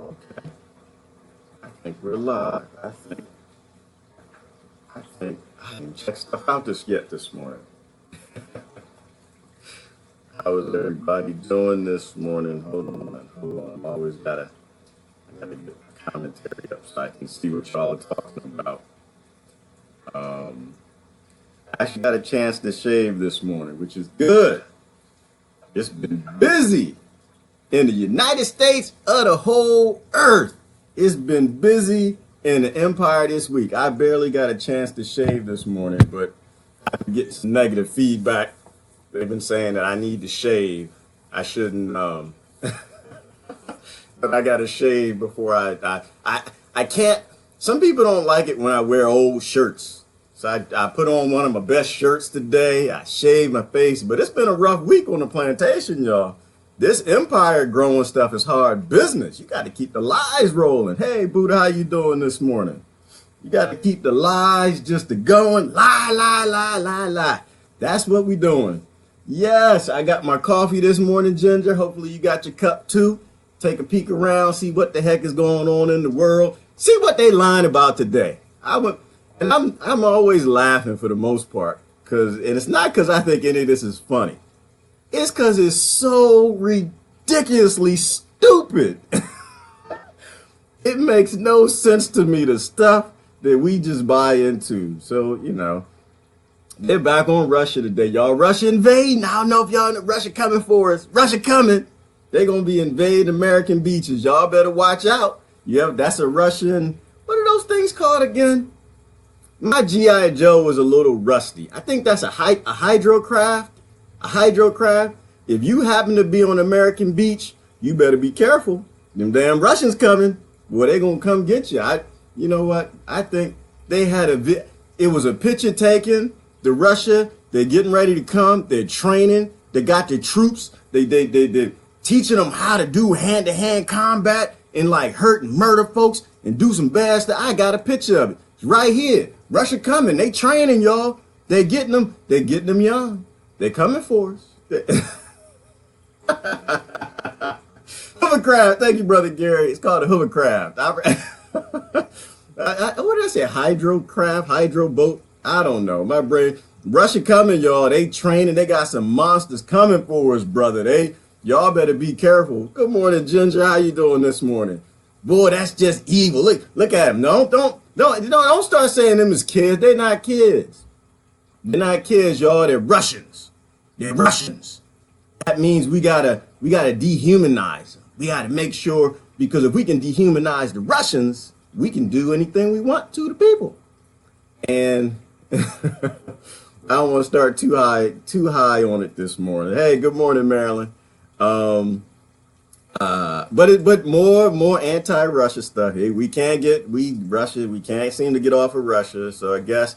Okay. I think we're live. I think I didn't check stuff out this yet this morning. How is everybody doing this morning? Hold on. I gotta get the commentary up so I can see what y'all are talking about. I actually got a chance to shave this morning, which is good. It's been busy in the United States of the whole earth. It's been busy in the empire this week. I barely got a chance to shave this morning, but I get some negative feedback. They've been saying that I need to shave. I shouldn't, but I got to shave before I can't. Some people don't like it when I wear old shirts. So I put on one of my best shirts today. I shaved my face, but it's been a rough week on the plantation, y'all. This empire growing stuff is hard business. You got to keep the lies rolling. Hey, Buddha, how you doing this morning? You got to keep the lies just going. Lie. That's what we doing. Yes, I got my coffee this morning, Ginger. Hopefully you got your cup too. Take a peek around, see what the heck is going on in the world. See what they lying about today. I'm always laughing for the most part, and it's not because I think any of this is funny. It's because it's so ridiculously stupid. It makes no sense to me, the stuff that we just buy into. So, they're back on Russia today. Y'all, Russia invading. I don't know if y'all know Russia coming for us. Russia coming. They're going to be invading American beaches. Y'all better watch out. Yeah, that's a Russian. What are those things called again? My G.I. Joe was a little rusty. I think that's a hydrocraft. A hydrocraft. If you happen to be on American beach, you better be careful. Them damn Russians coming. Well, they gonna come get you. You know what? I think they had it was a picture taken. The Russia, they're getting ready to come. They're training. They got the troops. They're teaching them how to do hand-to-hand combat and like hurt and murder folks and do some bad stuff. I got a picture of it. It's right here. Russia coming. They training, y'all. They're getting them. They're getting them young. They're coming for us. Hovercraft. Thank you, Brother Gary. It's called a hovercraft. What did I say? Hydrocraft? Hydro boat? I don't know. My brain. Russia coming, y'all. They training. They got some monsters coming for us, brother. Y'all better be careful. Good morning, Ginger. How you doing this morning? Boy, that's just evil. Look at him. Don't start saying them as kids. They're not kids. They're not kids, y'all. They're Russians. They're Russians. That means we gotta dehumanize them. We gotta make sure, because if we can dehumanize the Russians, we can do anything we want to the people. And I don't want to start too high on it this morning. Hey, good morning, Marilyn. But more anti-Russia stuff. Hey, we can't seem to get off of Russia. So I guess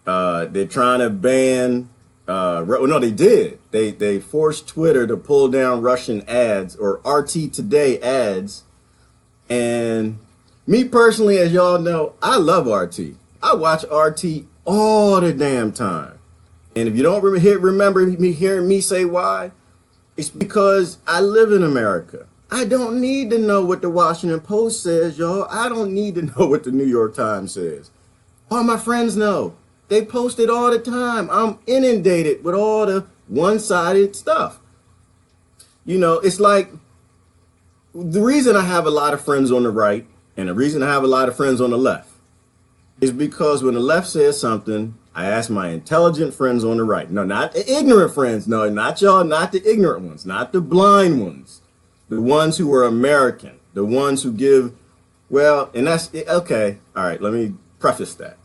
they're trying to ban. No, they did. They forced Twitter to pull down Russian ads or RT Today ads. And me personally, as y'all know, I love RT. I watch RT all the damn time. And if you don't remember me hearing me say why, it's because I live in America. I don't need to know what the Washington Post says, y'all. I don't need to know what the New York Times says. All my friends know. They post it all the time. I'm inundated with all the one-sided stuff. It's like the reason I have a lot of friends on the right and the reason I have a lot of friends on the left is because when the left says something, I ask my intelligent friends on the right. No, not the ignorant friends. No, not y'all, not the ignorant ones, not the blind ones. The ones who are American, the ones who give, and that's, okay, all right, let me preface that.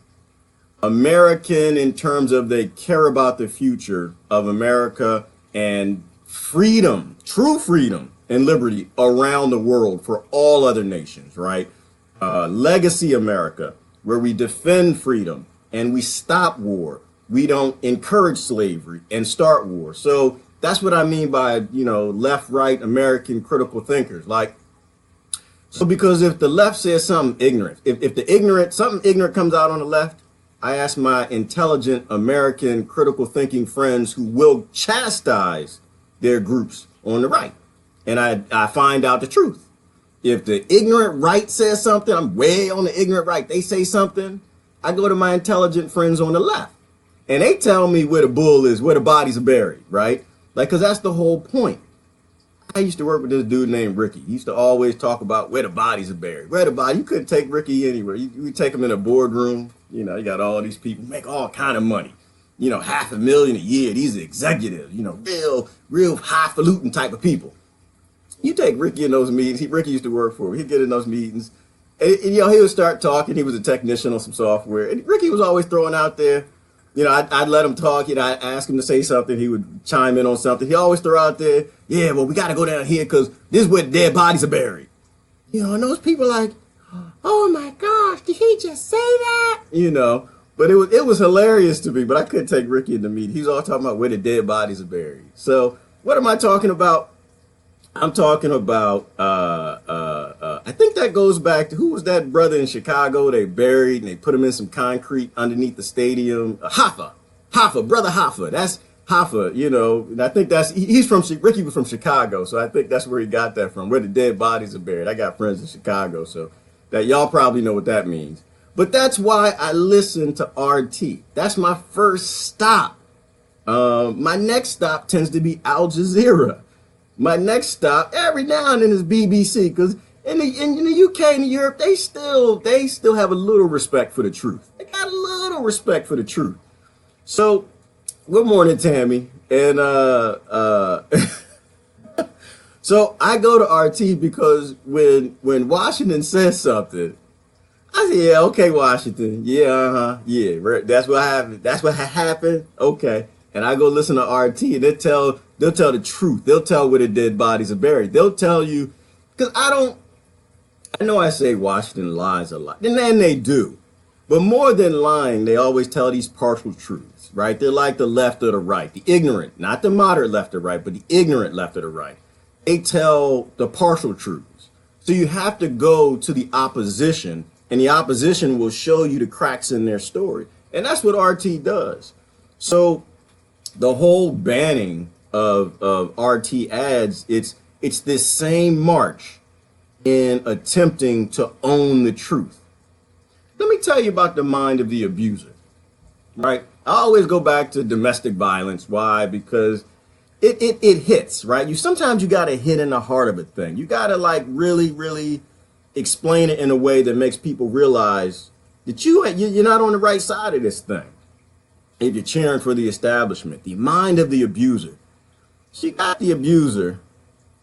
American in terms of they care about the future of America and freedom, true freedom and liberty around the world for all other nations, right? Legacy America, where we defend freedom and we stop war. We don't encourage slavery and start war. So that's what I mean by, left, right, American critical thinkers. Because if the left says something ignorant, if something ignorant comes out on the left, I ask my intelligent American critical thinking friends who will chastise their groups on the right. And I find out the truth. if the ignorant right says something, I'm way on the ignorant right. They say something, I go to my intelligent friends on the left. And they tell me where the bull is, where the bodies are buried, right? Like, because that's the whole point. I used to work with this dude named Ricky. He used to always talk about where the bodies are buried. Where the body, you couldn't take Ricky anywhere. You take him in a boardroom. You know, you got all these people make all kind of money. You know, $500,000 a year. These are executives, you know, real highfalutin type of people. You take Ricky in those meetings. Ricky used to work for me. He'd get in those meetings. And, you know, he would start talking. He was a technician on some software. And Ricky was always throwing out there, you know, I'd let him talk. You know, I'd ask him to say something. He would chime in on something. He always throw out there, yeah, well, we got to go down here because this is where the dead bodies are buried. You know, and those people like, oh my gosh, did he just say that? You know, but it was hilarious to me, but I couldn't take Ricky in the meeting. He's all talking about where the dead bodies are buried. So what am I talking about? I'm talking about, I think that goes back to, who was that brother in Chicago they buried and they put him in some concrete underneath the stadium? Hoffa, brother Hoffa. That's Hoffa, you know, and I think Ricky was from Chicago, so I think that's where he got that from, where the dead bodies are buried. I got friends in Chicago, so that y'all probably know what that means. But that's why I listen to RT. That's my first stop. My next stop tends to be Al Jazeera. My next stop every now and then is BBC, because in the UK and in Europe, they still have a little respect for the truth. They got a little respect for the truth. So, good morning, Tammy. And so I go to RT because when Washington says something, I say, yeah, okay, Washington, yeah, yeah, that's what happened. That's what happened. Okay, and I go listen to RT, and they'll tell the truth. They'll tell where the dead bodies are buried. They'll tell you, because I know I say Washington lies a lot, and then they do. But more than lying, they always tell these partial truths, right? They're like the left or the right, the ignorant, not the moderate left or right, but the ignorant left or the right. They tell the partial truths. So you have to go to the opposition, and the opposition will show you the cracks in their story. And that's what RT does. So the whole banning of RT ads, it's this same march in attempting to own the truth. Let me tell you about the mind of the abuser, right? I always go back to domestic violence. Why? Because it hits, right? Sometimes you got to hit in the heart of a thing. You got to like really explain it in a way that makes people realize that you're not on the right side of this thing. If you're cheering for the establishment, the mind of the abuser. She got the abuser.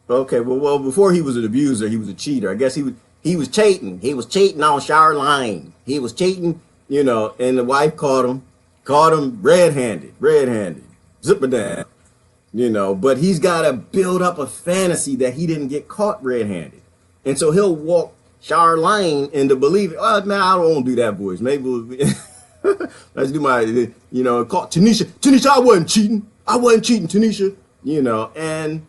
Okay, well, before he was an abuser, he was a cheater. I guess he was cheating. He was cheating on Charlene. He was cheating, you know, and the wife caught him red-handed, zipper down, you know, but he's got to build up a fantasy that he didn't get caught red-handed. And so he'll walk Charlene into believing, oh, man, I don't want to do that voice. Maybe let's do my, you know, call Tanisha. Tanisha, I wasn't cheating, Tanisha, you know. And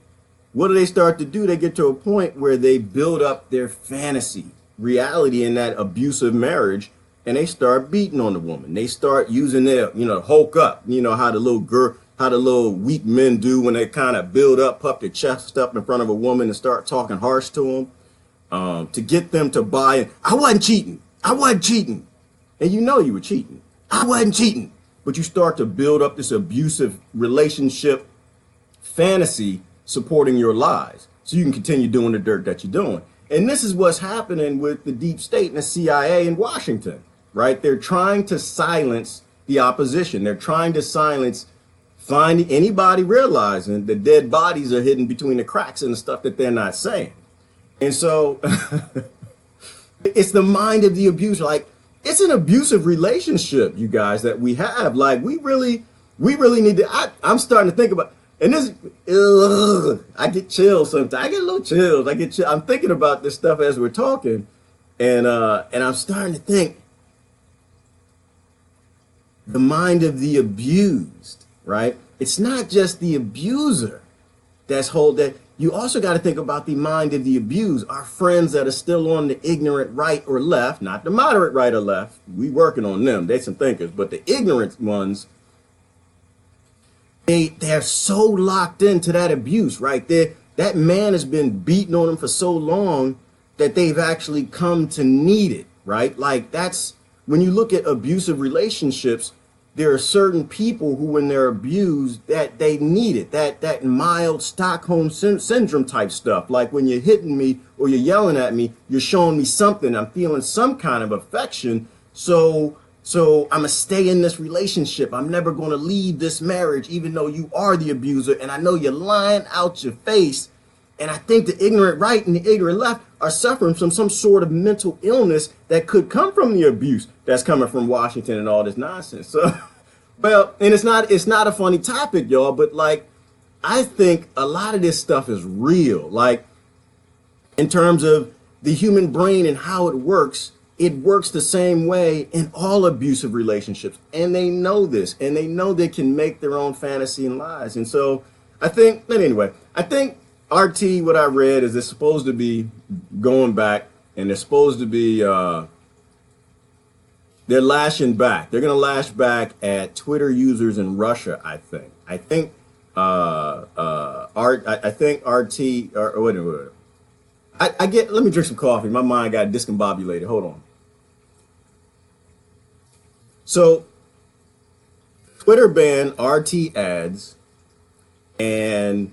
what do they start to do? They get to a point where they build up their fantasy reality in that abusive marriage, and they start beating on the woman. They start using their, you know, hulk up, you know, how the little weak men do when they kind of build up, puff their chest up in front of a woman and start talking harsh to them, to get them to buy in. I wasn't cheating. And you know you were cheating. I wasn't cheating. But you start to build up this abusive relationship fantasy supporting your lies, so you can continue doing the dirt that you're doing. And this is what's happening with the deep state and the CIA in Washington, right? They're trying to silence the opposition. They're trying to silence finding anybody realizing the dead bodies are hidden between the cracks and the stuff that they're not saying. And so it's the mind of the abuser. Like, it's an abusive relationship, you guys, that we have. Like, we really need to, I'm starting to think about, and this, I get chills sometimes. I get a little chills. I'm thinking about this stuff as we're talking, and I'm starting to think the mind of the abused, right? It's not just the abuser that you also got to think about the mind of the abused, our friends that are still on the ignorant right or left, not the moderate right or left. We working on them. They're some thinkers, but the ignorant ones, they're so locked into that abuse, right? That man has been beating on them for so long that they've actually come to need it, right? Like that's when you look at abusive relationships, there are certain people who, when they're abused, that they need it, that mild Stockholm syndrome type stuff. Like when you're hitting me or you're yelling at me, you're showing me something. I'm feeling some kind of affection. So I'm gonna stay in this relationship. I'm never gonna leave this marriage, even though you are the abuser. And I know you're lying out your face. And I think the ignorant right and the ignorant left are suffering from some sort of mental illness that could come from the abuse that's coming from Washington and all this nonsense. So, well, and it's not a funny topic, y'all, but like, I think a lot of this stuff is real. Like, in terms of the human brain and how it works the same way in all abusive relationships. And they know this, and they know they can make their own fantasy and lies. And so I think, but anyway, I think RT, what I read is it's supposed to be going back, and they're supposed to be, they're lashing back. They're going to lash back at Twitter users in Russia, I think. I think RT, or wait a minute. Let me drink some coffee. My mind got discombobulated. Hold on. So, Twitter banned RT ads, and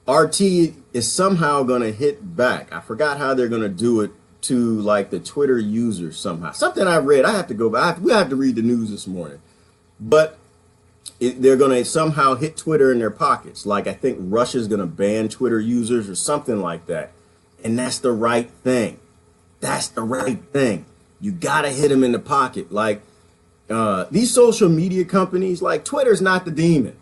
RT is somehow going to hit back. I forgot how they're going to do it to like the Twitter users somehow. Something I read. I have to go back. We have to read the news this morning. But they're going to somehow hit Twitter in their pockets. Like I think Russia's going to ban Twitter users or something like that. And that's the right thing. That's the right thing. You got to hit them in the pocket. Like these social media companies, like Twitter's not the demon.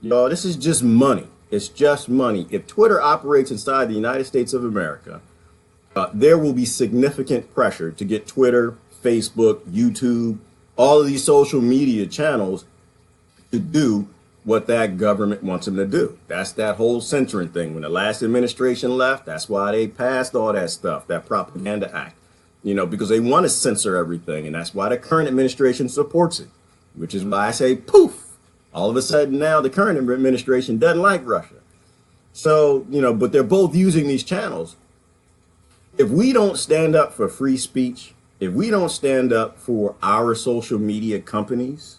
Y'all, this is just money. It's just money. If Twitter operates inside the United States of America, there will be significant pressure to get Twitter, Facebook, YouTube, all of these social media channels to do what that government wants them to do. That's that whole censoring thing. When the last administration left, that's why they passed all that stuff, that propaganda act, because they want to censor everything. And that's why the current administration supports it, which is why I say poof. All of a sudden now the current administration doesn't like Russia. So, but they're both using these channels. If we don't stand up for free speech, if we don't stand up for our social media companies,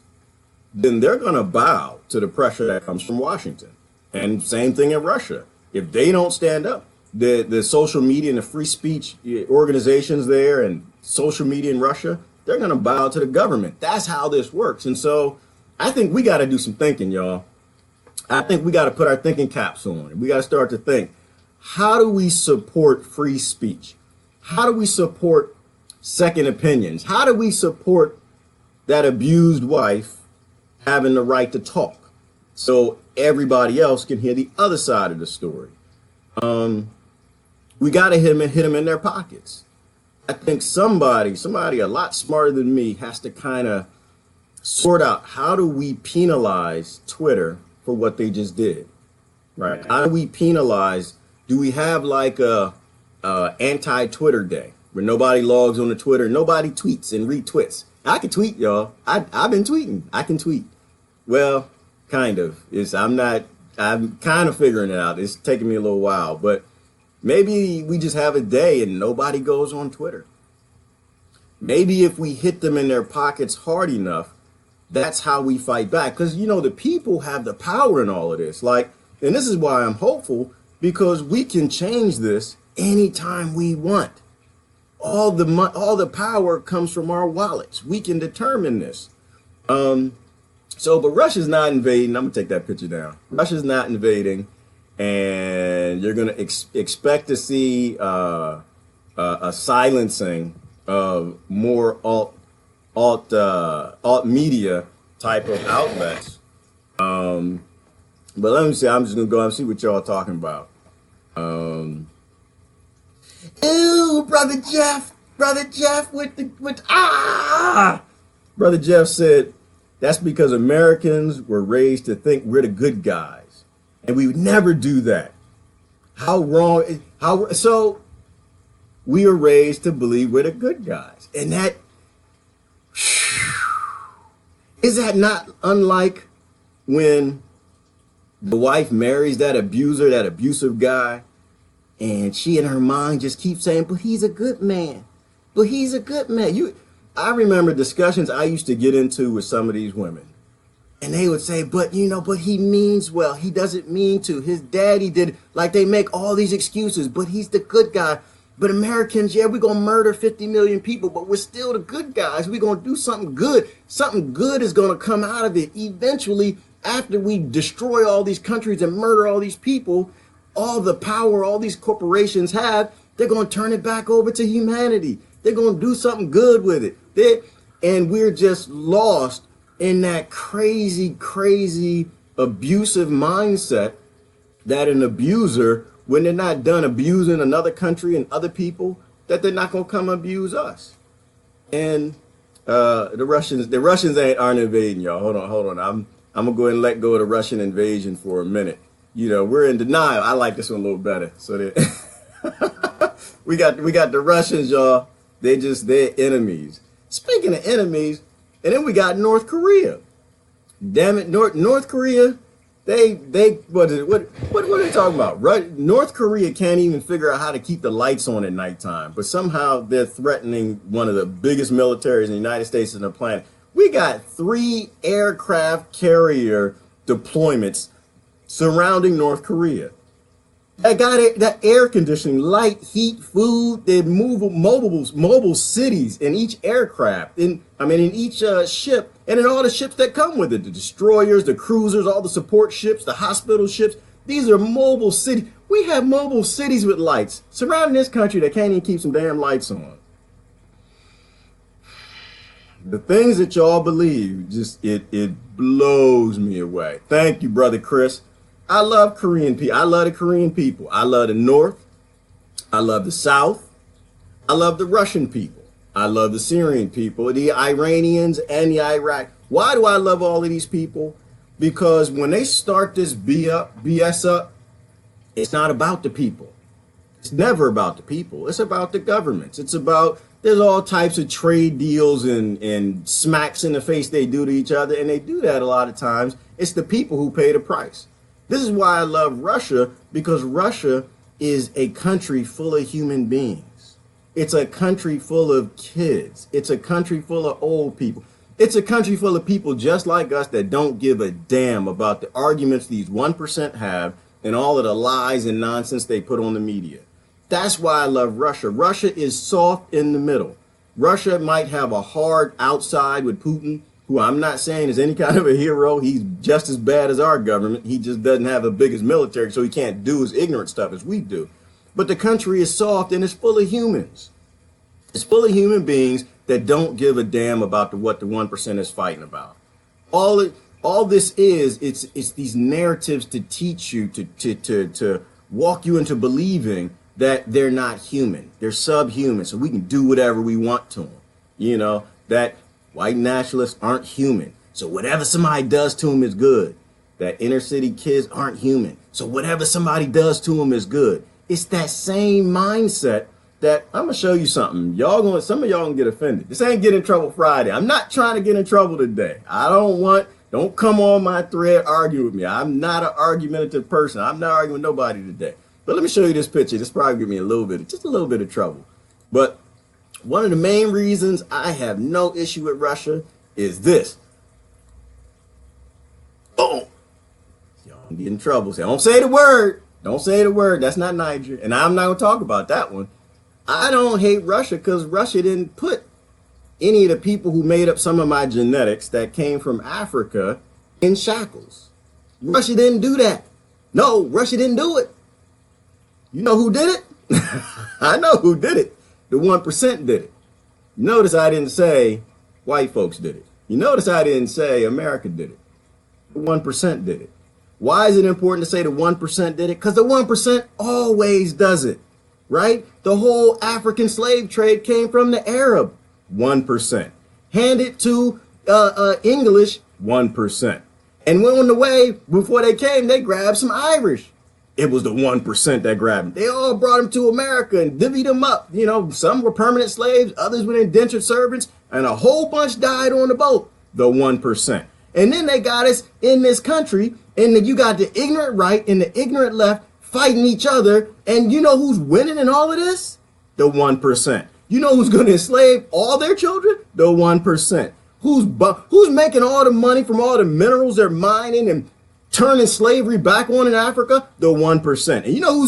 then they're going to bow to the pressure that comes from Washington. And same thing in Russia. If they don't stand up, the social media and the free speech organizations there and social media in Russia, they're going to bow to the government. That's how this works. And so I think we got to do some thinking, y'all. I think we got to put our thinking caps on. We got to start to think, how do we support free speech? How do we support second opinions? How do we support that abused wife having the right to talk so everybody else can hear the other side of the story? We got to hit them in their pockets. I think somebody a lot smarter than me has to kind of sort out, how do we penalize Twitter for what they just did, right? How do we penalize? Do we have like a anti-Twitter day where nobody logs on to Twitter, nobody tweets and retweets? I can tweet, y'all. I've been tweeting. I can tweet. Well, kind of. I'm kind of figuring it out. It's taking me a little while, but maybe we just have a day and nobody goes on Twitter. Maybe if we hit them in their pockets hard enough, that's how we fight back. Because, the people have the power in all of this. Like, and this is why I'm hopeful, because we can change this anytime we want. All the power comes from our wallets. We can determine this. But Russia's not invading. I'm going to take that picture down. Russia's not invading. And you're going to expect to see a silencing of more alt media type of outlets. But let me see. I'm just gonna go and see what y'all are talking about. Ew, brother Jeff Brother Jeff said that's because Americans were raised to think we're the good guys, and we would never do that. How wrong? So we are raised to believe we're the good guys, and that is that not unlike when the wife marries that abuser, that abusive guy, And she in her mind just keeps saying, but he's a good man. But he's a good man. I remember discussions I used to get into with some of these women. And they would say, but he means well. He doesn't mean to. His daddy did. Like, they make all these excuses, but he's the good guy. But Americans, yeah, we're going to murder 50 million people, but we're still the good guys. We're going to do something good. Something good is going to come out of it. Eventually, after we destroy all these countries and murder all these people, all the power all these corporations have, they're going to turn it back over to humanity. They're going to do something good with it. And we're just lost in that crazy, crazy abusive mindset that an abuser, when they're not done abusing another country and other people, that they're not going to come abuse us. And the Russians aren't invading, y'all. Hold on. I'm going to go ahead and let go of the Russian invasion for a minute. We're in denial. I like this one a little better. So that we got the Russians, y'all. They're enemies. Speaking of enemies, and then we got North Korea. Damn it, North Korea. What are they talking about? North Korea can't even figure out how to keep the lights on at nighttime, but somehow they're threatening one of the biggest militaries in the United States on the planet. We got 3 aircraft carrier deployments surrounding North Korea. I got that air conditioning, light, heat, food. They mobile cities in each aircraft, in each ship, and in all the ships that come with it, the destroyers, the cruisers, all the support ships, the hospital ships. These are mobile cities. We have mobile cities with lights surrounding this country that can't even keep some damn lights on. The things that y'all believe, it blows me away. Thank you, brother Chris. I love Korean people. I love the Korean people. I love the North. I love the South. I love the Russian people. I love the Syrian people, the Iranians, and the Iraq. Why do I love all of these people? Because when they start this BS up, it's not about the people. It's never about the people. It's about the governments. There's all types of trade deals and smacks in the face they do to each other. And they do that a lot of times. It's the people who pay the price. This is why I love Russia, because Russia is a country full of human beings. It's a country full of kids. It's a country full of old people. It's a country full of people just like us that don't give a damn about the arguments these 1% have and all of the lies and nonsense they put on the media. That's why I love Russia. Russia is soft in the middle. Russia might have a hard outside with Putin, who I'm not saying is any kind of a hero. He's just as bad as our government. He just doesn't have the biggest military, so he can't do as ignorant stuff as we do. But the country is soft and it's full of humans. It's full of human beings that don't give a damn about what the 1% is fighting about. All this is, it's these narratives to teach you, to walk you into believing that they're not human. They're subhuman, so we can do whatever we want to them. That white nationalists aren't human, so whatever somebody does to them is good. That inner city kids aren't human, so whatever somebody does to them is good. It's that same mindset that I'm gonna show you something. Some of y'all gonna get offended. This ain't Get in Trouble Friday. I'm not trying to get in trouble today. Don't come on my thread, argue with me. I'm not an argumentative person. I'm not arguing with nobody today. But let me show you this picture. This probably give me just a little bit of trouble. But one of the main reasons I have no issue with Russia is this. Boom. Y'all get in trouble. Say, don't say the word. Don't say the word. That's not Niger. And I'm not going to talk about that one. I don't hate Russia because Russia didn't put any of the people who made up some of my genetics that came from Africa in shackles. Russia didn't do that. No, Russia didn't do it. You know who did it? I know who did it. The 1% did it. You notice I didn't say white folks did it. You notice I didn't say America did it. The 1% did it. Why is it important to say the 1% did it? Because the 1% always does it, right? The whole African slave trade came from the Arab, 1%. Handed to English, 1%. And on the way, before they came, they grabbed some Irish. It was the 1% that grabbed them. They all brought them to America and divvied them up. Some were permanent slaves, others were indentured servants, and a whole bunch died on the boat, the 1%. And then they got us in this country, and then you got the ignorant right and the ignorant left fighting each other. And you know who's winning in all of this? The 1%. You know who's going to enslave all their children? The 1%. Who's making all the money from all the minerals they're mining and turning slavery back on in Africa? The 1%. And you know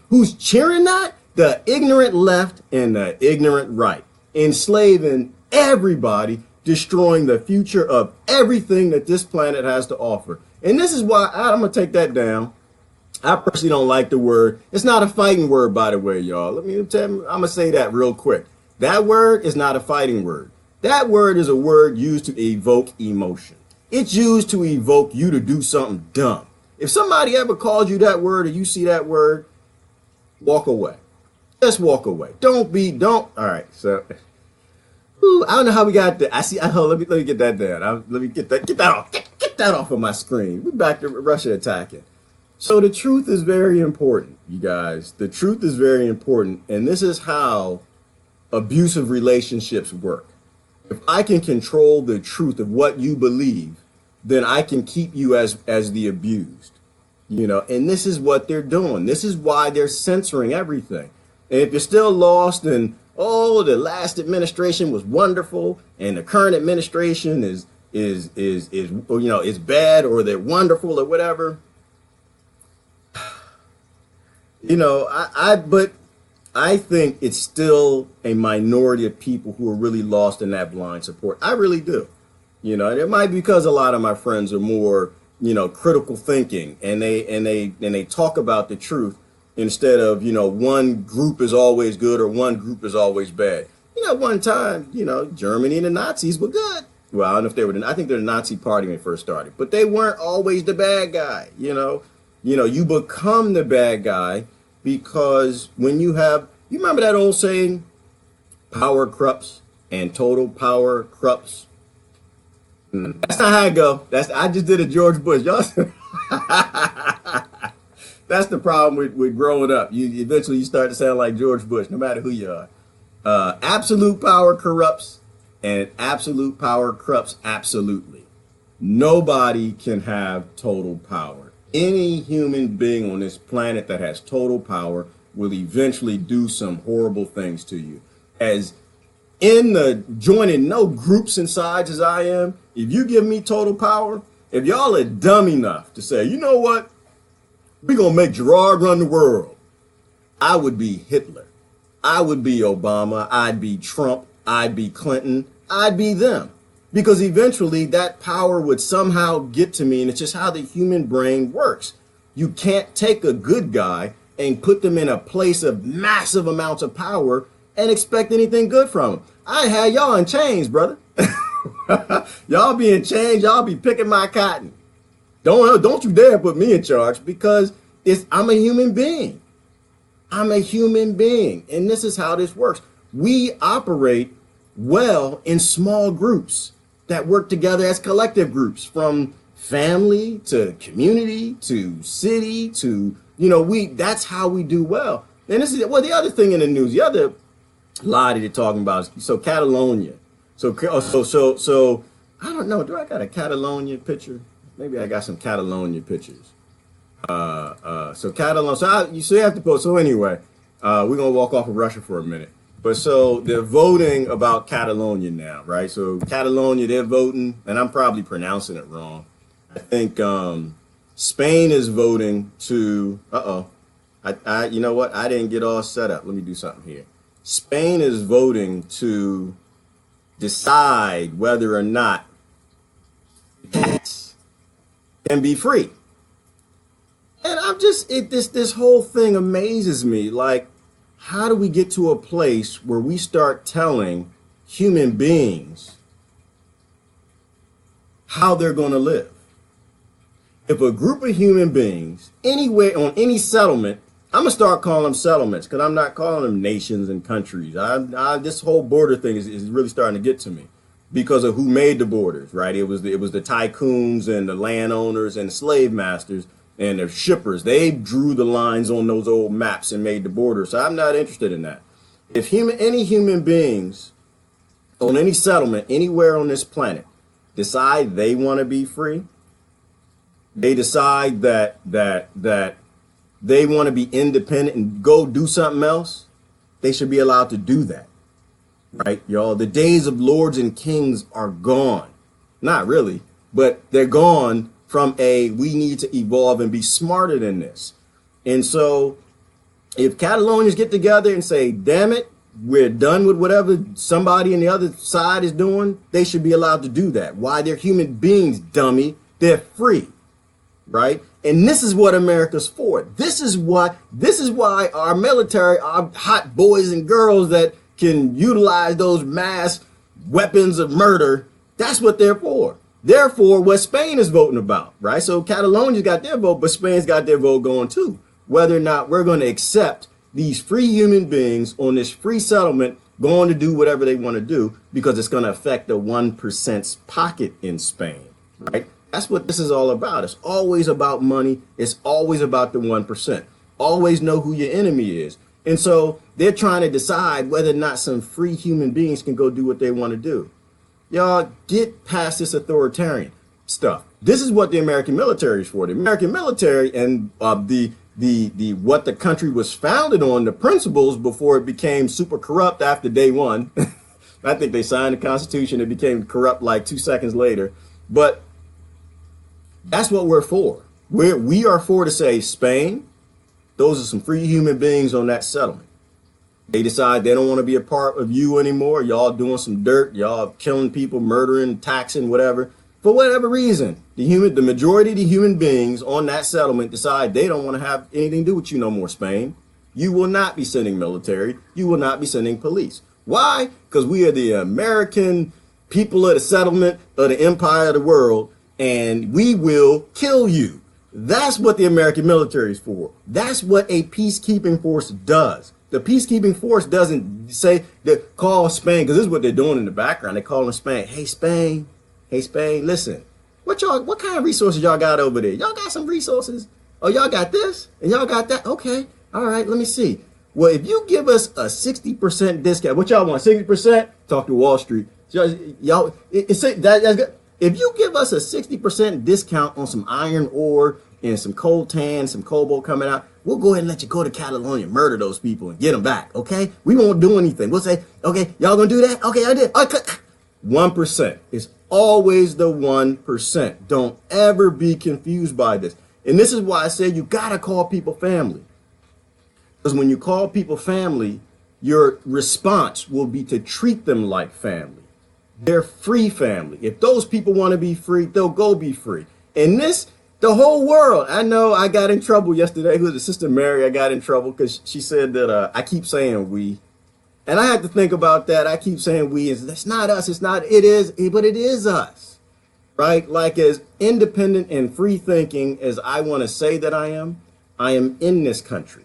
who's cheering that? The ignorant left and the ignorant right. Enslaving everybody, destroying the future of everything that this planet has to offer. And this is why I'm going to take that down. I personally don't like the word. It's not a fighting word, by the way, y'all. I'm going to say that real quick. That word is not a fighting word. That word is a word used to evoke emotion. It's used to evoke you to do something dumb. If somebody ever calls you that word or you see that word, walk away. Just walk away. All right, so, I don't know how we got that. Let me get that down. Let me get that off. Get that off of my screen. We're back to Russia attacking. So the truth is very important, you guys. The truth is very important, and this is how abusive relationships work. If I can control the truth of what you believe, then I can keep you as the abused. You know, and this is what they're doing. This is why they're censoring everything. And if you're still lost and, oh, the last administration was wonderful and the current administration is bad, or they're wonderful or whatever. You know, but I think it's still a minority of people who are really lost in that blind support. I really do. You know, and it might be because a lot of my friends are more, critical thinking, and they talk about the truth instead of, one group is always good or one group is always bad. One time, Germany and the Nazis were good. Well, I don't know if they were. I think they're the Nazi party when they first started, but they weren't always the bad guy. You become the bad guy because when you remember that old saying, power corrupts and total power corrupts. That's not how it go. I just did a George Bush. Y'all. That's the problem with growing up. Eventually you start to sound like George Bush, no matter who you are. Absolute power corrupts, and absolute power corrupts absolutely. Nobody can have total power. Any human being on this planet that has total power will eventually do some horrible things to you. As in the joining no groups and sides as I am, if you give me total power, if y'all are dumb enough to say, you know what, we're going to make Gerard run the world, I would be Hitler. I would be Obama. I'd be Trump. I'd be Clinton. I'd be them. Because eventually that power would somehow get to me, and it's just how the human brain works. You can't take a good guy and put them in a place of massive amounts of power and expect anything good from them. I had y'all in chains, brother. Y'all be in chains. Y'all be picking my cotton. Don't you dare put me in charge, because I'm a human being. I'm a human being. And this is how this works. We operate well in small groups that work together as collective groups, from family to community to city to, that's how we do well. And this is, the other thing in the news, the other lie that they're talking about is, so Catalonia. So I don't know, do I got a Catalonia picture? Maybe I got some Catalonia pictures. So Catalonia, so you have to post. So anyway, we're going to walk off of Russia for a minute. But so they're voting about Catalonia now, right? So Catalonia, they're voting, and I'm probably pronouncing it wrong. I think Spain is voting to, you know what? I didn't get all set up. Let me do something here. Spain is voting to decide whether or not cats can be free. And I'm just, this whole thing amazes me. Like, how do we get to a place where we start telling human beings how they're going to live? If a group of human beings, anywhere on any settlement, I'm going to start calling them settlements, because I'm not calling them nations and countries. This whole border thing is really starting to get to me because of who made the borders, right? It was the tycoons and the landowners and the slave masters and the shippers. They drew the lines on those old maps and made the borders. So I'm not interested in that. If any human beings on any settlement anywhere on this planet decide they want to be free, they decide that they want to be independent and go do something else, they should be allowed to do that. Right, y'all? The days of lords and kings are gone. Not really, but they're gone from we need to evolve and be smarter than this. And so if Catalonians get together and say, damn it, we're done with whatever somebody on the other side is doing, they should be allowed to do that. Why? They're human beings, dummy. They're free. Right? And this is what America's for. This is why our military, our hot boys and girls that can utilize those mass weapons of murder, that's what they're for. Therefore, what Spain is voting about, right? So Catalonia's got their vote, but Spain's got their vote going too. Whether or not we're going to accept these free human beings on this free settlement going to do whatever they want to do because it's going to affect the 1%'s pocket in Spain, right? That's what this is all about. It's always about money. It's always about the 1%. Always know who your enemy is. And so they're trying to decide whether or not some free human beings can go do what they want to do. Y'all get past this authoritarian stuff. This is what the American military is for. The American military and the what the country was founded on, the principles before it became super corrupt after day one. I think they signed the Constitution. It became corrupt like 2 seconds later. But that's what we're for. We are for to say, Spain, those are some free human beings on that settlement. They decide they don't want to be a part of you anymore. Y'all doing some dirt. Y'all killing people, murdering, taxing, whatever. For whatever reason, the majority of the human beings on that settlement decide they don't want to have anything to do with you no more, Spain. You will not be sending military. You will not be sending police. Why? Because we are the American people of the settlement of the empire of the world, and we will kill you. That's what the American military is for. That's what a peacekeeping force does. The peacekeeping force doesn't say that call Spain, because this is what they're doing in the background. They're calling Spain. Hey, Spain. Hey, Spain, listen. What kind of resources y'all got over there? Y'all got some resources? Oh, y'all got this? And y'all got that? Okay. All right, let me see. Well, if you give us a 60% discount, what y'all want, 60%? Talk to Wall Street. Y'all, that's good. If you give us a 60% discount on some iron ore and some coltan, some cobalt coming out, we'll go ahead and let you go to Catalonia, murder those people and get them back, okay? We won't do anything. We'll say, okay, y'all gonna do that? Okay, I did. 1%. It's always the 1%. Don't ever be confused by this. And this is why I say you gotta call people family. Because when you call people family, your response will be to treat them like family. They're free family. If those people want to be free, they'll go be free. And the whole world. I know I got in trouble yesterday. Who was it? Sister Mary, I got in trouble because she said that I keep saying we. And I had to think about that. I keep saying we. It's not us. It's not. It is. But it is us. Right? Like as independent and free thinking as I want to say that I am in this country.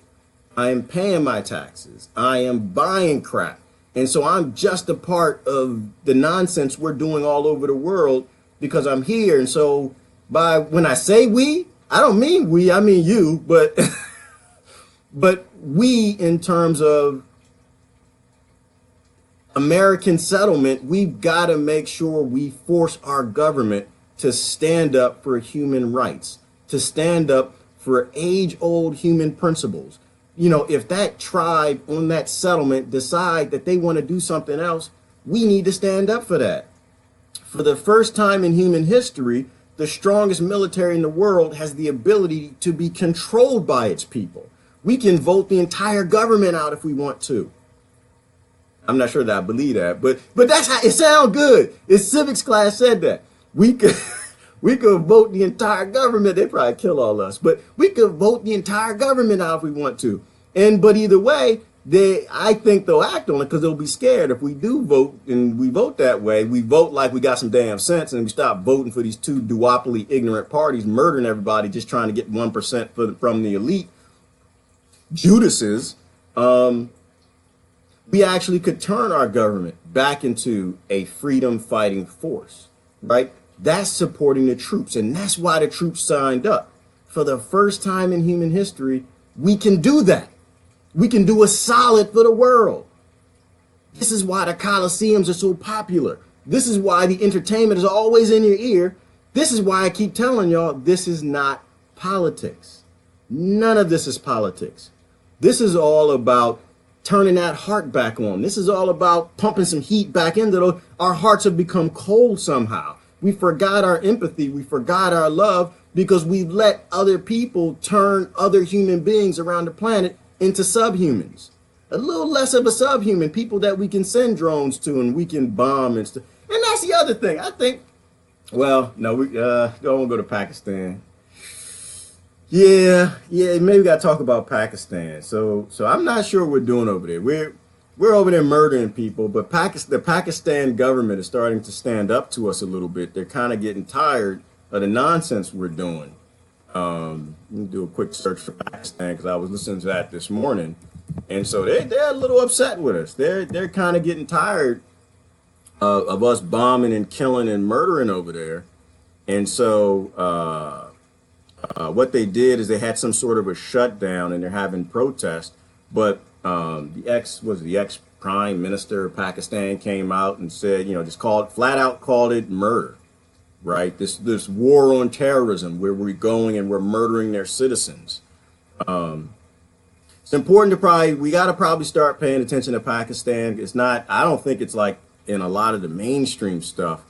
I am paying my taxes. I am buying crap. And so I'm just a part of the nonsense we're doing all over the world because I'm here. And so when I say we, I don't mean we, I mean you, but but we in terms of American settlement, we've got to make sure we force our government to stand up for human rights, to stand up for age-old human principles. You know, if that tribe on that settlement decide that they want to do something else, we need to stand up for that. For the first time in human history, the strongest military in the world has the ability to be controlled by its people. We can vote the entire government out if we want to. I'm not sure that I believe that, but that's how it sounds good. If civics class said that, we could vote the entire government. They probably kill all us, but we could vote the entire government out if we want to. But either way, I think they'll act on it because they'll be scared. If we do vote and we vote that way, we vote like we got some damn sense and we stop voting for these two duopoly ignorant parties murdering everybody, just trying to get 1% from the elite Judases. We actually could turn our government back into a freedom fighting force, right? That's supporting the troops. And that's why the troops signed up. For the first time in human history, we can do that. We can do a solid for the world. This is why the Coliseums are so popular. This is why the entertainment is always in your ear. This is why I keep telling y'all, this is not politics. None of this is politics. This is all about turning that heart back on. This is all about pumping some heat back into those. Our hearts have become cold somehow. We forgot our empathy. We forgot our love because we've let other people turn other human beings around the planet into subhumans. A little less of a subhuman, people that we can send drones to and we can bomb and stuff. And that's the other thing. I think, well, no, we don't want to go to Pakistan. Yeah, maybe we got to talk about Pakistan. So I'm not sure what we're doing over there. We're over there murdering people, but the Pakistan government is starting to stand up to us a little bit. They're kind of getting tired of the nonsense we're doing. Let me do a quick search for Pakistan because I was listening to that this morning, and so they're a little upset with us. They're kind of getting tired of us bombing and killing and murdering over there, and so. What they did is they had some sort of a shutdown and they're having protests, but the ex prime minister of Pakistan came out and said, just flat out called it murder, right? This war on terrorism where we're going and we're murdering their citizens. It's important we got to probably start paying attention to Pakistan. I don't think it's like in a lot of the mainstream stuff,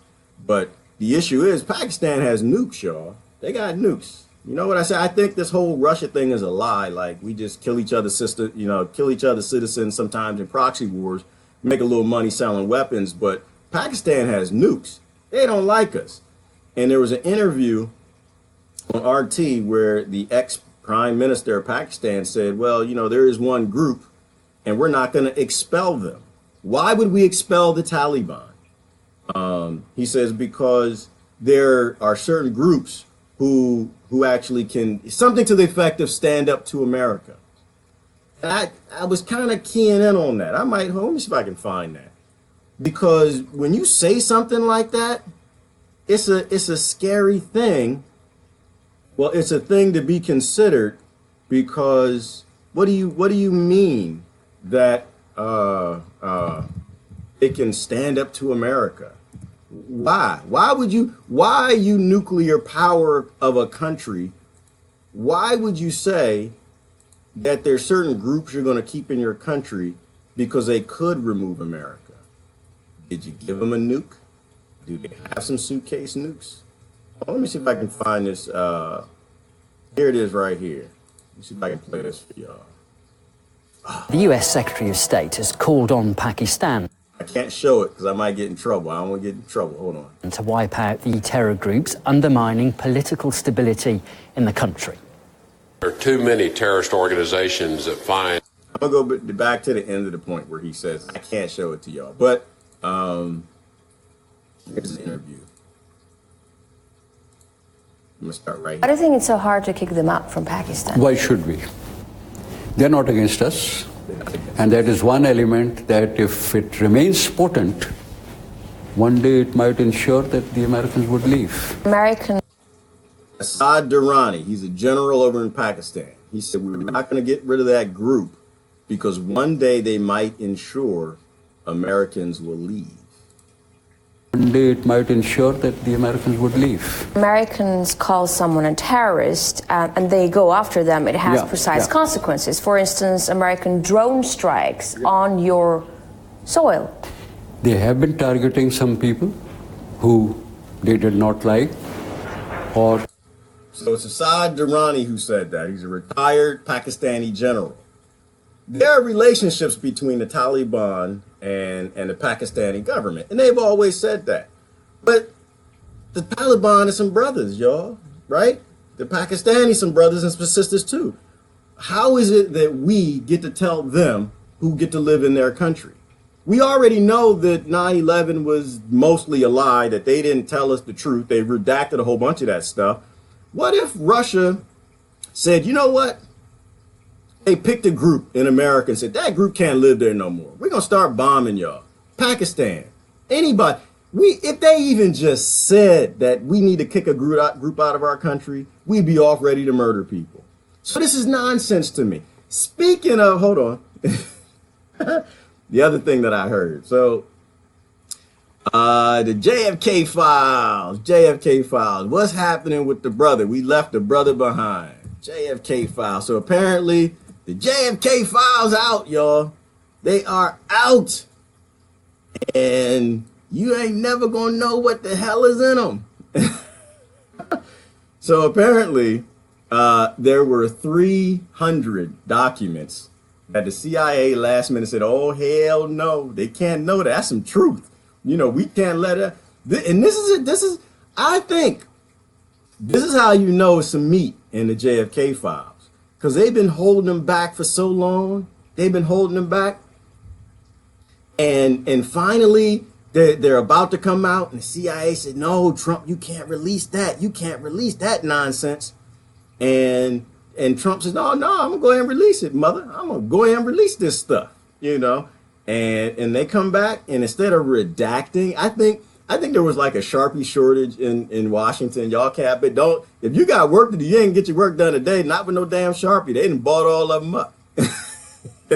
but the issue is Pakistan has nukes, y'all. They got nukes. You know what I say? I think this whole Russia thing is a lie. Like we just kill each other's citizens sometimes in proxy wars, make a little money selling weapons. But Pakistan has nukes. They don't like us. And there was an interview on RT where the ex-prime minister of Pakistan said, well, there is one group and we're not going to expel them. Why would we expel the Taliban? He says because there are certain groups who actually can, something to the effect of stand up to America. And I was kind of keying in on that. Let me see if I can find that. Because when you say something like that, it's a scary thing. Well, it's a thing to be considered because what do you mean that it can stand up to America? Why? Why you nuclear power of a country? Why would you say that there's certain groups you're going to keep in your country because they could remove America? Did you give them a nuke? Do they have some suitcase nukes? Let me see if I can find this. Here it is right here. Let me see if I can play this for y'all. The US Secretary of State has called on Pakistan. I can't show it because I might get in trouble. I don't want to get in trouble. Hold on. To wipe out the terror groups undermining political stability in the country. There are too many terrorist organizations that find... I'm going to go back to the end of the point where he says, I can't show it to y'all. But here's the interview. I'm going to start right here. Why do you think it's so hard to kick them out from Pakistan? Why should we? They're not against us. And that is one element that if it remains potent, one day it might ensure that the Americans would leave. Assad Durrani, he's a general over in Pakistan. He said, we're not going to get rid of that group because one day they might ensure Americans will leave. One day it might ensure that the Americans would leave. Americans call someone a terrorist and they go after them. It has precise consequences. For instance, American drone strikes on your soil. They have been targeting some people who they did not like or... So it's Assad Durrani who said that. He's a retired Pakistani general. There are relationships between the Taliban and the Pakistani government, and they've always said that. But the Taliban are some brothers, y'all, right? The Pakistanis some brothers and sisters too. How is it that we get to tell them who get to live in their country? We already know that 9/11 was mostly a lie, that they didn't tell us the truth. They redacted a whole bunch of that stuff. What if Russia said, you know what? They picked a group in America and said, that group can't live there no more. We're going to start bombing y'all. Pakistan, anybody. If they even just said that we need to kick a group out of our country, we'd be off ready to murder people. So this is nonsense to me. Speaking of, hold on. The other thing that I heard. So the JFK files. What's happening with the brother? We left the brother behind. JFK files. So apparently the JFK files out, y'all. They are out. And you ain't never gonna know what the hell is in them. So apparently there were 300 documents that the CIA last minute said, oh, hell no, they can't know that. That's some truth. You know, we can't let it. And I think this is how you know it's some meat in the JFK files, because they've been holding them back for so long. They've been holding them back. And finally, they're about to come out, and the CIA said, no, Trump, you can't release that. You can't release that nonsense. And Trump says, no, I'm gonna go ahead and release it, mother. I'm gonna go ahead and release this stuff, you know. And they come back, and instead of redacting, I think there was like a Sharpie shortage in Washington. Y'all can't, but don't, if you got work to do, you ain't get your work done today, not with no damn Sharpie. They done bought all of them up.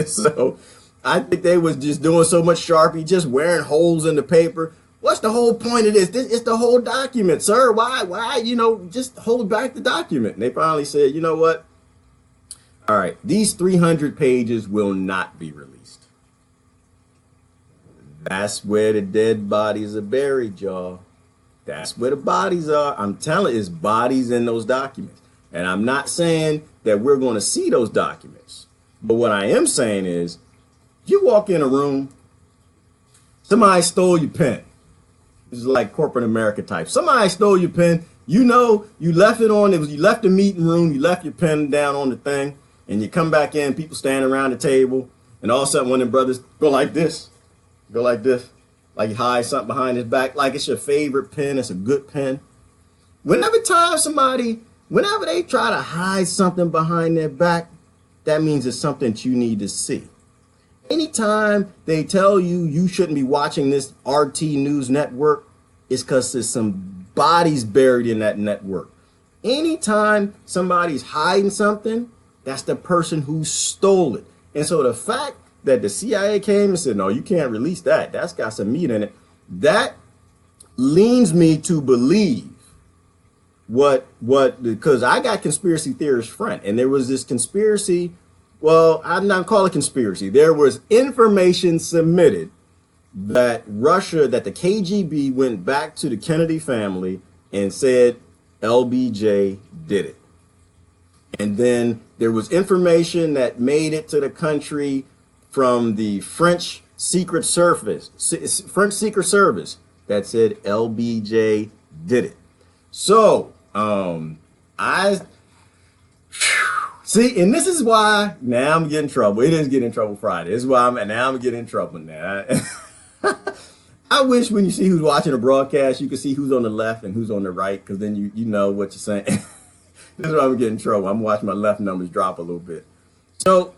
So I think they was just doing so much Sharpie, just wearing holes in the paper. What's the whole point of this? It's the whole document, sir. Why, you know, just hold back the document. And they finally said, you know what? All right, these 300 pages will not be released. That's where the dead bodies are buried, y'all. That's where the bodies are. I'm telling you, it's bodies in those documents. And I'm not saying that we're going to see those documents. But what I am saying is, if you walk in a room, somebody stole your pen. This is like corporate America type. Somebody stole your pen. You know, you left it on. You left the meeting room. You left your pen down on the thing. And you come back in, people standing around the table. And all of a sudden, one of them brothers go like this. Go like this. Like you hide something behind his back. Like it's your favorite pen. It's a good pen. Whenever they try to hide something behind their back, that means it's something that you need to see. Anytime they tell you you shouldn't be watching this RT News network, it's because there's some bodies buried in that network. Anytime somebody's hiding something, that's the person who stole it. And so the fact that the CIA came and said, no, you can't release that, that's got some meat in it, that leads me to believe because I got conspiracy theorist friend, and there was this conspiracy. Well, I'm not calling it conspiracy. There was information submitted that the KGB went back to the Kennedy family and said LBJ did it. And then there was information that made it to the country from the French Secret Service that said LBJ did it. So, see, and this is why now I'm getting in trouble. It is getting in trouble Friday. This is why I'm getting in trouble now. I wish when you see who's watching a broadcast, you can see who's on the left and who's on the right, because then you know what you're saying. This is why I'm getting in trouble. I'm watching my left numbers drop a little bit. So